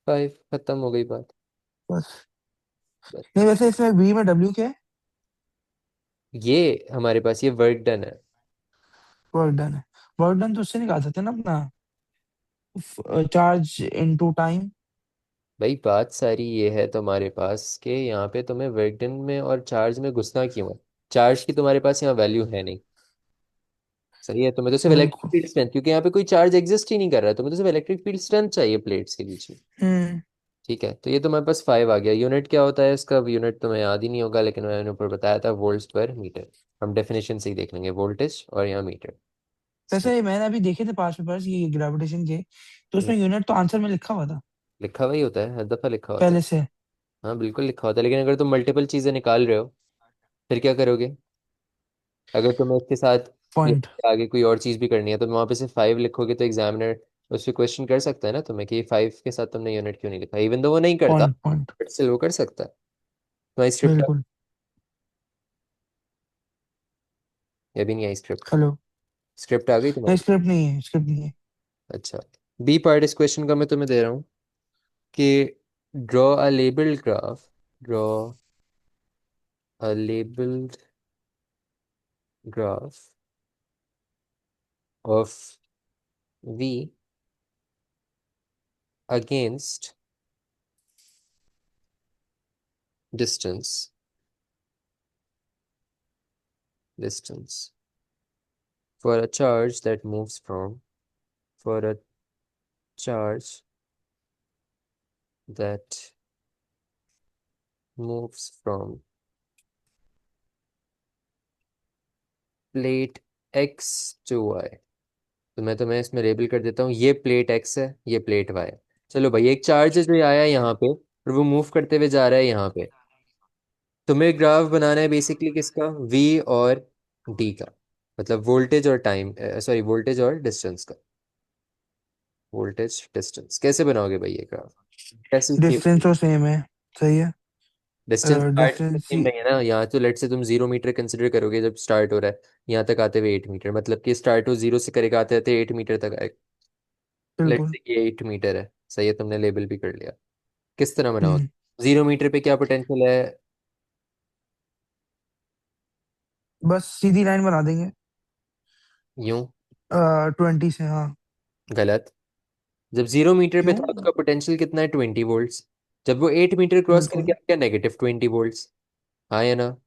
Speaker 1: 5, खत्म हो गई बात।
Speaker 2: बस।
Speaker 1: बस।
Speaker 2: नहीं वैसे इसमें वी में डब्ल्यू क्या है।
Speaker 1: ये हमारे पास ये वर्क डन है।
Speaker 2: वर्क डन है। वर्क डन तो उससे निकाल सकते हैं ना अपना, चार्ज इनटू टाइम।
Speaker 1: भाई बात सारी ये है तुम्हारे पास कि यहाँ पे तुम्हें वर्क डन में और चार्ज में घुसना क्यों है? चार्ज की तुम्हारे पास यहाँ वैल्यू है नहीं। सही है, तुम्हें तो सिर्फ इलेक्ट्रिक
Speaker 2: बिल्कुल।
Speaker 1: फील्ड स्ट्रेंथ, क्योंकि यहाँ पे कोई चार्ज एग्जिस्ट ही नहीं कर रहा है, तुम्हें तो सिर्फ इलेक्ट्रिक फील्ड स्ट्रेंथ चाहिए प्लेट्स के बीच में।
Speaker 2: हम्म।
Speaker 1: ठीक है, तो ये तुम्हारे पास 5 आ गया। यूनिट क्या होता है इसका? यूनिट तुम्हें याद ही नहीं होगा, लेकिन मैंने ऊपर बताया था, वोल्ट्स पर मीटर। हम डेफिनेशन से ही देख लेंगे, वोल्टेज और यहाँ मीटर।
Speaker 2: वैसे मैंने अभी देखे थे पांच पेपर्स ये ग्रेविटेशन के, तो
Speaker 1: हम्म,
Speaker 2: उसमें यूनिट तो आंसर में लिखा हुआ था
Speaker 1: लिखा हुआ ही होता है, हर दफा लिखा होता है।
Speaker 2: पहले से।
Speaker 1: हाँ बिल्कुल लिखा होता है, लेकिन अगर तुम मल्टीपल चीजें निकाल रहे हो फिर क्या करोगे? अगर तुम्हें इसके साथ ये
Speaker 2: पॉइंट।
Speaker 1: आगे कोई और चीज भी करनी है तो वहां पे सिर्फ 5 लिखोगे, तो एग्जामिनर उस पर क्वेश्चन कर सकता है ना तुम्हें कि 5 के साथ तुमने यूनिट क्यों नहीं लिखा, इवन दो वो नहीं करता,
Speaker 2: पॉइंट पॉइंट।
Speaker 1: बट स्टिल वो कर सकता है। तुम्हारी स्क्रिप्ट
Speaker 2: बिल्कुल।
Speaker 1: या भी नहीं आई स्क्रिप्ट?
Speaker 2: हेलो।
Speaker 1: स्क्रिप्ट आ गई
Speaker 2: नहीं
Speaker 1: तुम्हारी?
Speaker 2: स्क्रिप्ट नहीं है, स्क्रिप्ट नहीं है।
Speaker 1: अच्छा। बी पार्ट इस क्वेश्चन का मैं तुम्हें दे रहा हूँ कि draw a labelled graph, draw a labelled graph of V against distance, distance for a charge that moves from, for a charge that moves from plate x to y। तो मैं तुम्हें इसमें लेबल कर देता हूँ, ये प्लेट x है, ये प्लेट y है। चलो भाई, एक चार्ज है जो ये आया है यहाँ पे और वो मूव करते हुए जा रहा है यहाँ पे। तुम्हें ग्राफ बनाना है बेसिकली किसका? v और d का, मतलब वोल्टेज और टाइम, सॉरी वोल्टेज और डिस्टेंस का। वोल्टेज डिस्टेंस कैसे बनाओगे भाई ये ग्राफ? कैसे?
Speaker 2: डिस्टेंस तो सेम है। सही है।
Speaker 1: Distance start
Speaker 2: distance.
Speaker 1: सेम नहीं है ना, यहाँ तो लेट से तुम 0 मीटर कंसिडर करोगे जब स्टार्ट हो रहा है, यहाँ तक आते हुए 8 मीटर, मतलब कि स्टार्ट हो 0 से करेगा आते आते 8 मीटर तक आएगा। लेट
Speaker 2: बिल्कुल।
Speaker 1: से ये 8 मीटर है, सही है, तुमने लेबल भी कर लिया। किस तरह बनाओ?
Speaker 2: हम्म।
Speaker 1: 0 मीटर पे क्या पोटेंशियल है?
Speaker 2: बस सीधी लाइन बना देंगे।
Speaker 1: यूं?
Speaker 2: 20 से, हाँ।
Speaker 1: गलत। जब 0 मीटर पे
Speaker 2: क्यों।
Speaker 1: था उसका पोटेंशियल कितना है? 20 वोल्ट्स। जब वो 8 मीटर क्रॉस करके
Speaker 2: बिल्कुल।
Speaker 1: आ गया, -20 वोल्ट्स। हाँ या ना? तो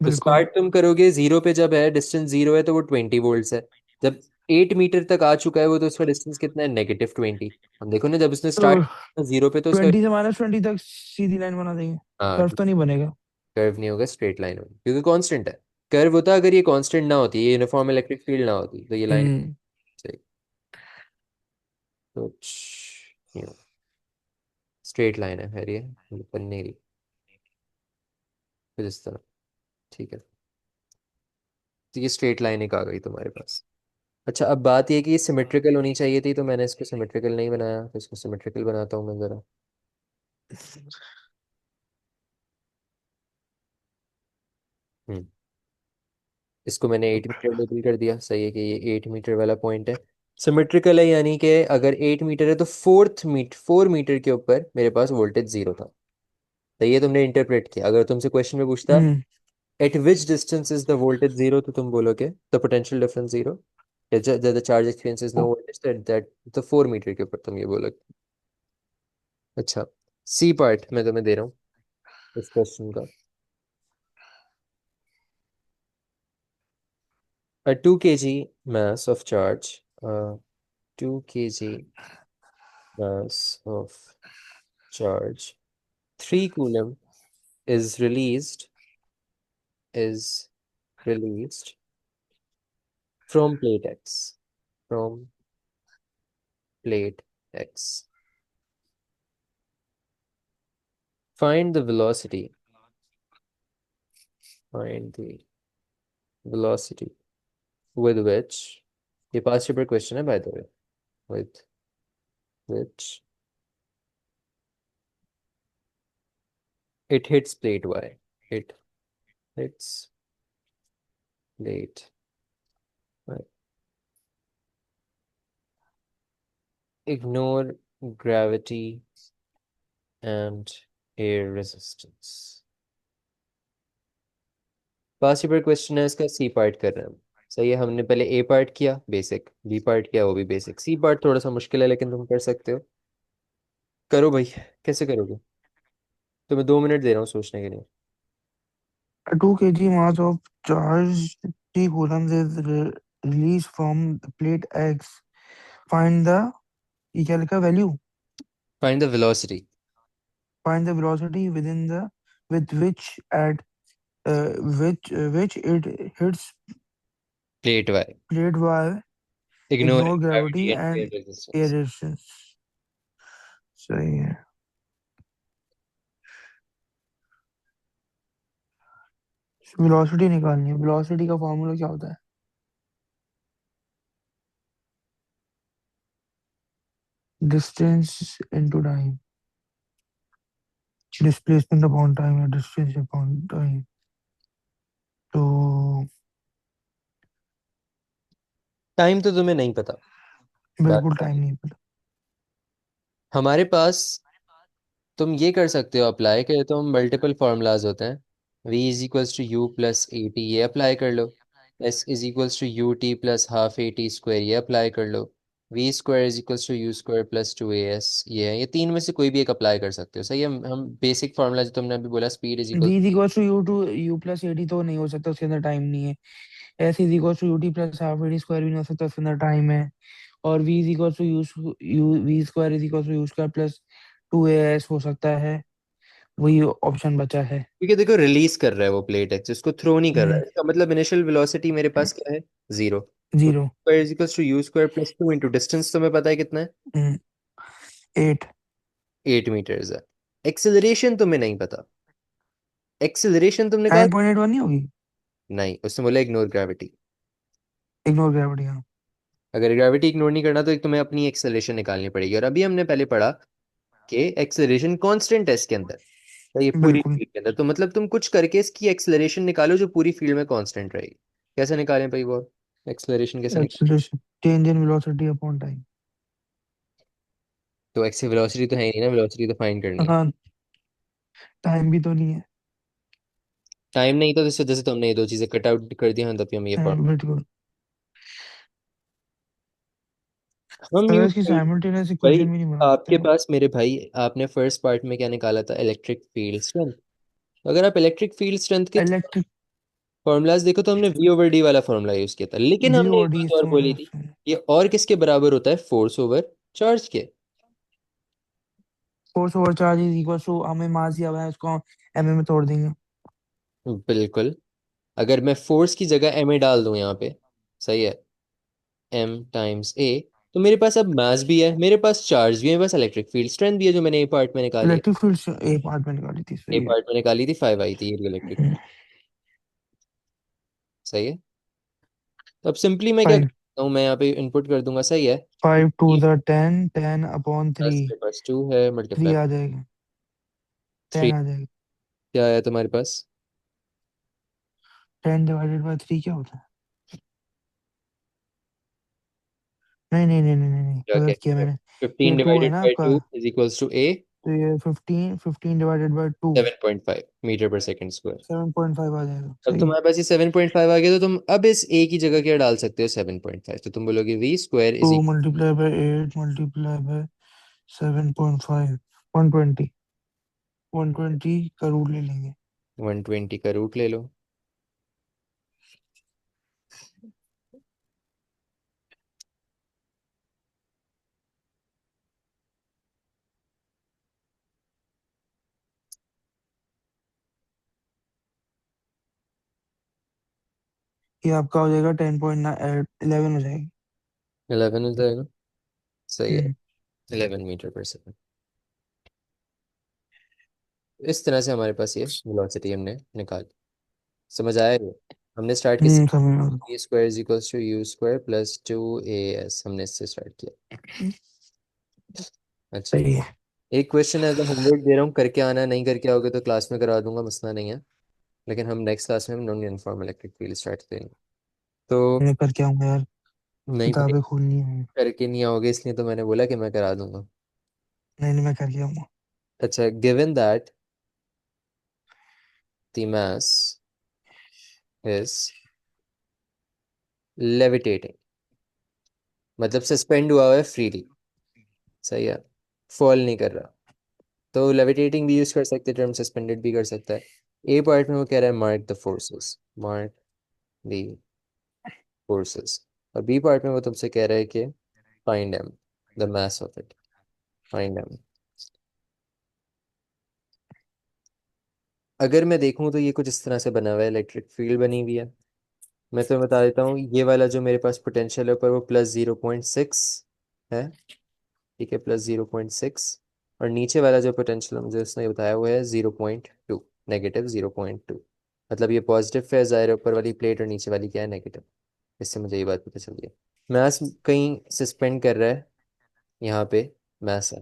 Speaker 2: बिल्कुल।
Speaker 1: स्टार्ट तुम करोगे 0 पे, जब है डिस्टेंस 0 है तो वो 20 वोल्ट्स है। जब 8 मीटर तक आ चुका है वो, तो उसका डिस्टेंस कितना है? -20। हम देखो ना, जब उसने स्टार्ट 0 पे तो उसका,
Speaker 2: 20 से -20 तक सीधी लाइन बना देंगे।
Speaker 1: हाँ,
Speaker 2: कर्व तो नहीं बनेगा।
Speaker 1: कर्व नहीं होगा, स्ट्रेट लाइन होगी, क्योंकि कांस्टेंट है। कर्व होता अगर ये कांस्टेंट ना होती, ये यूनिफॉर्म इलेक्ट्रिक फील्ड ना होती, तो ये लाइन
Speaker 2: हम्म।
Speaker 1: सही कुछ स्ट्रेट लाइन है, खैर ये बनने की फिर इस तरह। ठीक है, तो ये स्ट्रेट लाइन एक आ गई तुम्हारे पास। अच्छा, अब बात ये है कि ये सिमेट्रिकल होनी चाहिए थी, तो मैंने इसको सिमेट्रिकल नहीं बनाया, तो इसको सिमेट्रिकल बनाता हूँ मैं ज़रा। हम्म इसको मैंने 8 मीटर लेबल कर दिया, सही है कि ये 8 मीटर वाला पॉइंट है। सिमेट्रिकल है, यानी कि अगर 8 मीटर है तो 4 मीटर के ऊपर मेरे पास वोल्टेज 0 था। तो ये तुमने इंटरप्रेट किया। अगर तुमसे क्वेश्चन में पूछता
Speaker 2: hmm.
Speaker 1: At which distance is the voltage 0, तो तुम बोलोगे the potential difference 0, the charge experiences no
Speaker 2: oh,
Speaker 1: voltage, that तो 4 मीटर के ऊपर तुम ये बोलोगे। अच्छा, सी पार्ट मैं तुम्हें दे रहा हूँ। इस क्वेश्चन का। A 2 kg mass of charge, 2 kg mass of charge, 3 coulomb is is released from plate X, from plate X. Find the velocity, find the velocity with which, ये past paper question है by the way, with which it hits plate Y. It hits plate Y. Ignore gravity and air resistance. Pass paper question है, इसका सी पार्ट कर रहे हैं हम। सही है, हमने पहले ए पार्ट किया बेसिक, बी पार्ट किया वो भी बेसिक, सी पार्ट थोड़ा सा मुश्किल है लेकिन तुम कर सकते हो। करो भाई, कैसे करोगे? तुम्हें 2 मिनट दे रहा हूँ सोचने के लिए।
Speaker 2: A 2 kg mass of charge 3 coulombs is released from the plate X. Find the ये क्या लिखा value
Speaker 1: find the velocity.
Speaker 2: find the velocity within the with which at which it hits
Speaker 1: plate Y.
Speaker 2: plate Y.
Speaker 1: Ignore
Speaker 2: Ignore
Speaker 1: gravity
Speaker 2: gravity
Speaker 1: and air
Speaker 2: and air
Speaker 1: resistance.
Speaker 2: resistance. सही है। वेलोसिटी निकालनी है, वेलोसिटी का फॉर्मूला क्या होता है? Distance into time, displacement upon time या डिस्टेंस अपॉन टाइम। तो
Speaker 1: टाइम तो तुम्हें नहीं पता, बात
Speaker 2: बिल्कुल
Speaker 1: तो
Speaker 2: टाइम
Speaker 1: ये।
Speaker 2: नहीं पता।
Speaker 1: हमारे पास, तुम ये कर सकते हो अप्लाई, कि तो मल्टीपल फार्मूलाज होते हैं। v is equals to U plus A T, ये अप्लाई कर लो। s is equals to U T plus half A T square, ये अप्लाई कर लो। v square is equals to U square plus two A S, ये है। ये तीन में से कोई भी एक अप्लाई कर सकते हो। सही है, हम बेसिक फार्मूला जो तुमने अभी बोला, speed is equal.
Speaker 2: v is equal to U plus A T तो नहीं हो सकता, उसके अंदर टाइम नहीं है। s is equal to U T plus half A T square भी नहीं हो सकता, उसके अंदर टाइम है। और v is equal to U V square is equal to U square plus two A S हो सकता है। वही ऑप्शन बचा है।
Speaker 1: क्योंकि देखो रिलीज कर रहा है वो प्लेट एक्स, उसको थ्रो नहीं कर रहा
Speaker 2: हम्म।
Speaker 1: है, इसका मतलब इनिशियल वेलोसिटी मेरे पास क्या है? जीरो। तो
Speaker 2: zero.
Speaker 1: Square is equals to U square plus two into distance, तुम्हें पता है कितना है?
Speaker 2: हम्म। एट।
Speaker 1: 8 मीटर्स है। एक्सेलरेशन तुम्हें नहीं पता। एक्सेलरेशन तुमने कहा।
Speaker 2: 9.81 नहीं होगी?
Speaker 1: नहीं, उसने बोला इग्नोर ग्रेविटी।
Speaker 2: इग्नोर ग्रेविटी, हाँ।
Speaker 1: अगर ग्रेविटी इग्नोर नहीं करना तो एक तुम्हें अपनी एक्सेलरेशन निकालनी पड़ेगी, और अभी हमने पहले पढ़ा कि एक्सेलरेशन कांस्टेंट है इसके अंदर। तो ये पूरी
Speaker 2: बिल्कुल।
Speaker 1: फील्ड के अंदर, तो मतलब तुम कुछ करके इसकी एक्सेलरेशन निकालो जो पूरी फील्ड में कांस्टेंट रहेगी। कैसे निकालें भाई वो एक्सेलरेशन, कैसे निकालें?
Speaker 2: Acceleration change in velocity upon time.
Speaker 1: तो एक्से वेलोसिटी तो है ही नहीं ना, वेलोसिटी तो फाइंड करनी है।
Speaker 2: हाँ, टाइम भी तो नहीं है।
Speaker 1: टाइम नहीं, तो जैसे जैसे तुमने ये दो चीजें कट आउट कर दी हैं, तभी हम ये
Speaker 2: हाँ,
Speaker 1: पढ़।
Speaker 2: बिल्कुल।
Speaker 1: हम
Speaker 2: अगर
Speaker 1: यूज
Speaker 2: इसकी साइमल्टेनियस
Speaker 1: भाई,
Speaker 2: इक्वेशन भी नहीं बना सकते
Speaker 1: आपके
Speaker 2: ना।
Speaker 1: पास मेरे भाई, आपने फर्स्ट पार्ट में क्या निकाला था? Electric field strength. अगर आप इलेक्ट्रिक फील्ड स्ट्रेंथ के
Speaker 2: इलेक्ट्रिक
Speaker 1: फॉर्मूलाज देखो, तो हमने वी ओवर डी वाला फॉर्मूला यूज किया था, लेकिन
Speaker 2: वी
Speaker 1: हमने एक
Speaker 2: और डी
Speaker 1: बात और
Speaker 2: इस्तेमाल
Speaker 1: बोली
Speaker 2: कर
Speaker 1: थी,
Speaker 2: सकते हैं।
Speaker 1: ये और किसके बराबर होता है? फोर्स ओवर चार्ज के।
Speaker 2: Force over charge is equal to, हमें मास दिया हुआ है, उसको एमए में तोड़ देंगे।
Speaker 1: बिल्कुल। अगर मैं फोर्स की जगह एम ए डाल दूं यहाँ पे, सही है, एम टाइम्स ए, तो मेरे पास अब मास भी है, मेरे पास चार्ज भी है, मेरे पास इलेक्ट्रिक फील्ड स्ट्रेंथ भी है, जो मैंने ए पार्ट में निकाली है।
Speaker 2: इलेक्ट्रिक फील्ड ए पार्ट में निकाली थी,
Speaker 1: ए
Speaker 2: सही है।
Speaker 1: पार्ट में निकाली थी, 5 आई थी ये इलेक्ट्रिक। सही है। तो अब सिंपली मैं क्या
Speaker 2: फाइव।
Speaker 1: करता हूँ, मैं यहाँ पे इनपुट कर दूंगा, सही है।
Speaker 2: Five to the ten, ten upon three.
Speaker 1: Plus मेरे पास 2 है,
Speaker 2: थ्री
Speaker 1: मल्टीप्लाई
Speaker 2: आ जाएगा। 10
Speaker 1: 3।
Speaker 2: आ जाएगा।
Speaker 1: क्या आया तुम्हारे पास?
Speaker 2: 10 डिवाइडेड बाय 3 क्या होता है? नहीं नहीं नहीं नहीं नहीं नहीं,
Speaker 1: क्या क्या
Speaker 2: गलत किया मैंने। ये
Speaker 1: 15
Speaker 2: टू है
Speaker 1: डिवाइडेड
Speaker 2: ना
Speaker 1: बाई
Speaker 2: आपका?
Speaker 1: 2 इज इक्वल्स टू ए।
Speaker 2: तो ये 15, 15 डिवाइडेड बाय 2।
Speaker 1: 7.5 मीटर पर सेकंड स्क्वायर।
Speaker 2: 7.5 आ जाएगा,
Speaker 1: अब
Speaker 2: सही है।
Speaker 1: तुम्हारे पास ये 7.5 आ गया, तो तुम अब इस ए की जगह क्या डाल सकते हो? 7.5, तो तुम बोलोगे V square
Speaker 2: two
Speaker 1: is
Speaker 2: multiply by 8 multiply by 7.5, 120। 120 का रूट ले लेंगे।
Speaker 1: 120 का रूट ले लो।
Speaker 2: ये आपका हो जाएगा 10.11 हो जाएगी।
Speaker 1: 11 हो जाएगा। सही है।
Speaker 2: हम्म।
Speaker 1: 11 मीटर पर सेकेंड। इस तरह से हमारे पास ये वेलोसिटी हमने निकाली। समझ आया ये? हमने स्टार्ट किस
Speaker 2: समझ में
Speaker 1: A square is equals to U square plus 2 AS, हमने इससे स्टार्ट किया। अच्छा,
Speaker 2: सही है।
Speaker 1: एक क्वेश्चन एज होमवर्क दे रहा हूँ, करके आना है, नहीं करके आओगे तो क्लास में करा दूंगा, मसला नहीं है। लेकिन हम नेक्स्ट क्लास में हम non uniform electric field start करेंगे। तो
Speaker 2: मैं करके आऊंगा यार।
Speaker 1: नहीं भाई,
Speaker 2: किताबें खोलनी है।
Speaker 1: करके नहीं आओगे इसलिए तो मैंने बोला कि मैं करा दूंगा।
Speaker 2: नहीं नहीं, मैं करके आऊंगा।
Speaker 1: अच्छा, given that the mass is levitating, मतलब सस्पेंड हुआ हुआ है फ्रीली, सही है, फॉल नहीं कर रहा, तो लेविटेटिंग भी यूज कर सकते हैं, टर्म सस्पेंडेड भी कर सकता है। ए पार्ट में वो कह रहा है mark the forces, mark the forces. और बी पार्ट में वो तुमसे कह रहा है कि find M, the mass of it, find M. अगर मैं देखूं तो ये कुछ इस तरह से बना हुआ है, इलेक्ट्रिक फील्ड बनी हुई है। मैं तुम्हें बता देता हूँ, ये वाला जो मेरे पास पोटेंशियल है ऊपर वो +0.6 है, ठीक है, +0.6। और नीचे वाला जो पोटेंशियल मुझे उसने बताया वो है 0.2, -0.2। मतलब ये पॉजिटिव फेज आ रहा है ऊपर वाली प्लेट और नीचे वाली क्या है, नेगेटिव। इससे मुझे ये बात पता चल गई। मैथ कहीं सस्पेंड कर रहा है यहाँ पे, मैथ है।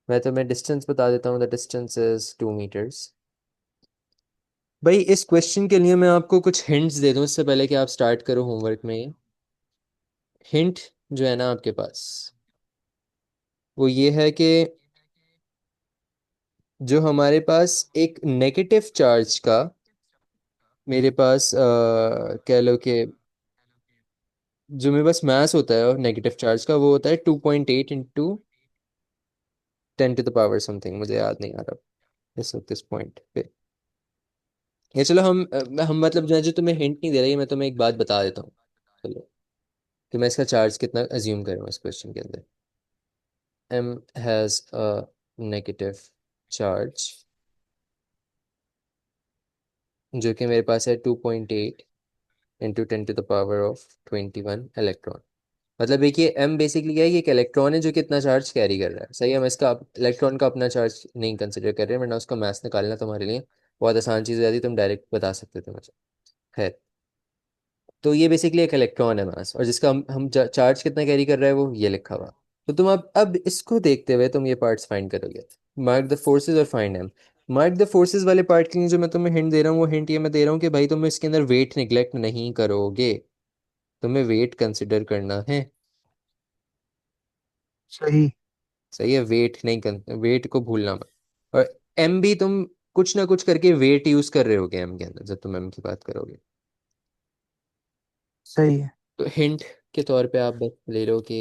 Speaker 1: मैं तुम्हें डिस्टेंस बता देता हूँ, द डिस्टेंस इज 2 मीटर्स। भाई इस क्वेश्चन के लिए मैं आपको कुछ हिंट्स दे दूं इससे पहले कि आप स्टार्ट करो होमवर्क में। हिंट जो है ना आपके पास, वो ये है कि जो हमारे पास एक नेगेटिव चार्ज का, मेरे पास कह लो कि जो मेरे पास मास होता है नेगेटिव चार्ज का, वो होता है 2.8 × 10⁻⁻⁷ मुझे याद नहीं आ रहा इस वक्त इस पॉइंट पे। ये चलो हम मतलब जो तुम्हें हिंट नहीं दे रही, मैं तुम्हें एक बात बता देता हूँ। चलो कि मैं इसका चार्ज कितना अज्यूम करूँ इस क्वेश्चन के अंदर। M has a negative charge, जो कि मेरे पास है 2.8 × 10⁻⁻21 इलेक्ट्रॉन। मतलब एक ये M बेसिकली क्या है, ये एक इलेक्ट्रॉन है जो कितना चार्ज कैरी कर रहा है, सही है। हम इसका इलेक्ट्रॉन का अपना चार्ज नहीं कंसिडर कर रहे हैं, वरना उसका मास निकालना तुम्हारे लिए बहुत आसान चीज़ हो जाती, तुम डायरेक्ट बता सकते थे मुझे। खैर, तो ये बेसिकली एक इलेक्ट्रॉन है मास, और जिसका हम चार्ज कितना कैरी कर रहा है वो ये लिखा हुआ। तो तुम अब इसको देखते हुए तुम ये पार्ट्स फाइंड करोगे। मार्क द फोर्सेस और find M. Mark the forces वाले पार्ट के लिए जो मैं तुम्हें हिंट दे रहा हूँ, वो हिंट ये मैं दे रहा हूँ कि भाई तुम इसके अंदर वेट निग्लेक्ट नहीं करोगे, तुम्हें वेट कंसिडर करना है।
Speaker 2: सही।
Speaker 1: सही है, वेट नहीं कर, वेट को भूलना मत। और एम भी तुम कुछ ना कुछ करके वेट यूज कर रहे होगे एम के अंदर जब तुम एम की बात करोगे।
Speaker 2: सही है।
Speaker 1: तो हिंट के तौर पे आप बस ले लो कि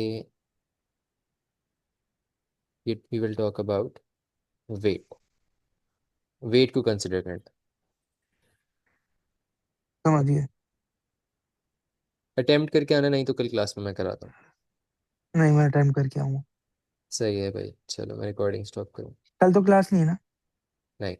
Speaker 1: we will talk about weight, weight को कंसिडर करना।
Speaker 2: समझ गए।
Speaker 1: अटेम्प्ट करके आना, नहीं तो कल क्लास में मैं कराता हूँ।
Speaker 2: नहीं, मैं टाइम करके आऊंगा।
Speaker 1: सही है भाई, चलो मैं रिकॉर्डिंग स्टॉप करूँ।
Speaker 2: कल तो क्लास नहीं है ना?
Speaker 1: नहीं।